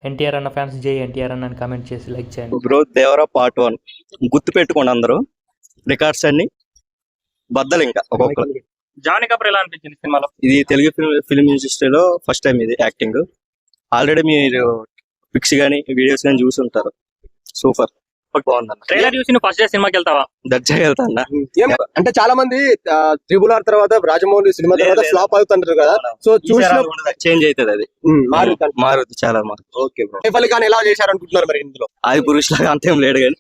ఎన్టీఆర్ అన్న ఫ్యాన్స్ జై ఎన్టీఆర్ అన్న అని కామెంట్ చేసి లైక్ చేయండి. బ్రో దేవరా పార్ట్ 1 గుర్తు పెట్టుకోండి అందరూ. రికార్డ్స్ అన్ని బద్దలు ఇంకా ఒక్కొక్కరు. జానీ కపూర్ ఎలా అనిపించింది సినిమాలో? ఇది తెలుగు ఫిల్మ్ ఇండస్ట్రీలో ఫస్ట్ టైం ఇది యాక్టింగ్. ఆల్రెడీ మీరు పిక్స్ గానీ వీడియోస్ గానీ చూసి ఉంటారు. సూపర్ బాగుందన్న. ట్రైలర్ చూసి నువ్వు ఫస్ట్ డే సినిమాకి వెళ్తావా? దర్జాగా వెళ్తా అన్న. అంటే చాలా మంది ట్రిబుల్ ఆర్ తర్వాత రాజమౌళి సినిమా తర్వాత ఫ్లాప్ అవుతుంటారు కదా, సో చూసిన చేంజ్ అవుతుంది, అది మారుతుంది, చాలా మారుతుంది. ఓకే బ్రో, సైఫ్ అలీ ఖాన్ ఎలా చేశారు అనుకుంటున్నారు మరి ఇందులో? ఆది పురుష్ లాగా అంతేం లేడు కానీ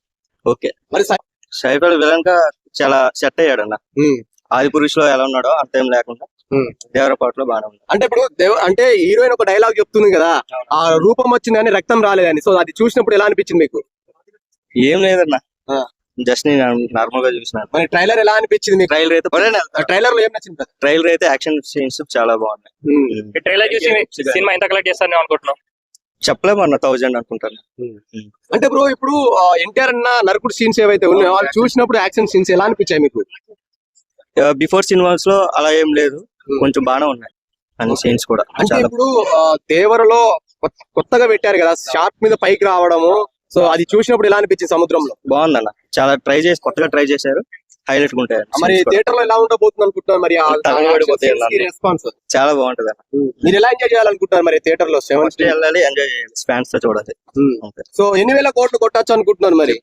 ఓకే. మరి సైఫ్ అలీ విలన్ గా చాలా సెట్ అయ్యాడు అన్న. ఆది పురుష్ లో ఎలా ఉన్నాడో అంతేం లేకుండా దేవర పాటలో బాగానే ఉంది. అంటే ఇప్పుడు అంటే హీరోయిన్ ఒక డైలాగ్ చెప్తుంది కదా, ఆ రూపం వచ్చింది కానీ రక్తం రాలేదని, సో అది చూసినప్పుడు ఎలా అనిపించింది మీకు? ఏం లేదన్నా, జస్ట్ నేను నార్మల్ గా చూసినాను. మరి ట్రైలర్ ఎలా అనిపించింది మీకు? ట్రైలర్ అయితే ట్రైలర్ లో ఏం నచ్చింది? ట్రైలర్ అయితే యాక్షన్ సీన్స్ చాలా బాగున్నాయి. ట్రైలర్ చూసి సినిమా ఎంత కలెక్ట్ చేస్తారని అనుకుంటున్నావు? చెప్పలేము అన్న, 1000 అనుకుంటాను. అంటే బ్రో ఇప్పుడు ఎన్టీఆర్ అన్న నరకుడు సీన్స్ ఏవైతే ఉన్నాయో వాళ్ళు చూసినప్పుడు యాక్షన్ సీన్స్ ఎలా అనిపించాయి మీకు? బిఫోర్ సినిమాస్ లో అలా ఏం లేదు, కొంచెం బాగానే ఉన్నాయి అన్ని సీన్స్ కూడా. అంటే ఇప్పుడు దేవరలో కొత్తగా పెట్టారు కదా షార్ట్ మీద పైకి రావడము, సో అది చూసినప్పుడు ఎలా అనిపించింది? సముద్రంలో బాగుందన్న, చాలా కొత్తగా ట్రై చేశారు, హైలైట్ గా ఉంటాయి. మరి థియేటర్ లో ఎలా ఉండబోతుంది అనుకుంటున్నారు? మరి రెస్పాన్స్ చాలా బాగుంటది అన్న. మీరు ఎలా ఎంజాయ్ చేయాలనుకుంటున్నారు మరి థియేటర్ లో? 7 వెళ్ళాలి, ఎంజాయ్ చేయాలి, ఫ్యాన్స్ తో చూడాలి. సో ఎన్ని వేల కోట్లు కొట్టచ్చు అనుకుంటున్నారు మరి?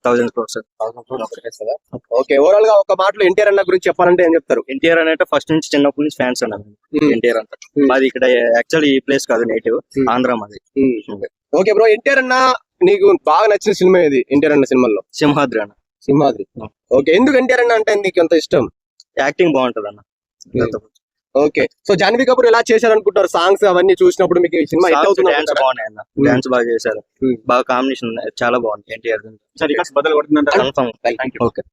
1000 crores. ఓకే, ఓవరాల్ గా ఒక మాటలో ఎన్టీఆర్ అన్న గురించి చెప్పాలంటే ఏం చెప్తారు? ఎన్టీఆర్ అంటే ఫస్ట్ నుంచి చిన్నప్పటి నుంచి ఫ్యాన్స్ అన్నారు ఎన్టీఆర్ అంతా. మాది ఇక్కడ యాక్చువల్ ఈ ప్లేస్ కాదు, నేటివ్ ఆంధ్ర మాది. ఓకే బ్రో, ఎన్టీఆర్ అన్న నీకు బాగా నచ్చిన సినిమా ఏది ఎన్టీఆర్ అన్న సినిమాలో? సింహాద్రి అన్న. సింహాద్రి. ఓకే, ఎందుకు ఎన్టీఆర్ అన్న అంటే నీకు అంత ఇష్టం? యాక్టింగ్ బాగుంటది అన్న. ఓకే, సో జాన్వీ కపూర్ ఎలా చేశారు అనుకుంటారు? సాంగ్స్ అవన్నీ చూసినప్పుడు మీకు ఈ సినిమా హిట్ అవుతుంది? డాన్స్ బాగున్నాయి అన్న, డాన్స్ బాగా చేశారు, బాగా కాంబినేషన్ చాలా బాగుంది ఎన్టీఆర్. సరే బదులు కొడుతుందంట. కన్ఫర్మ్. ఓకే.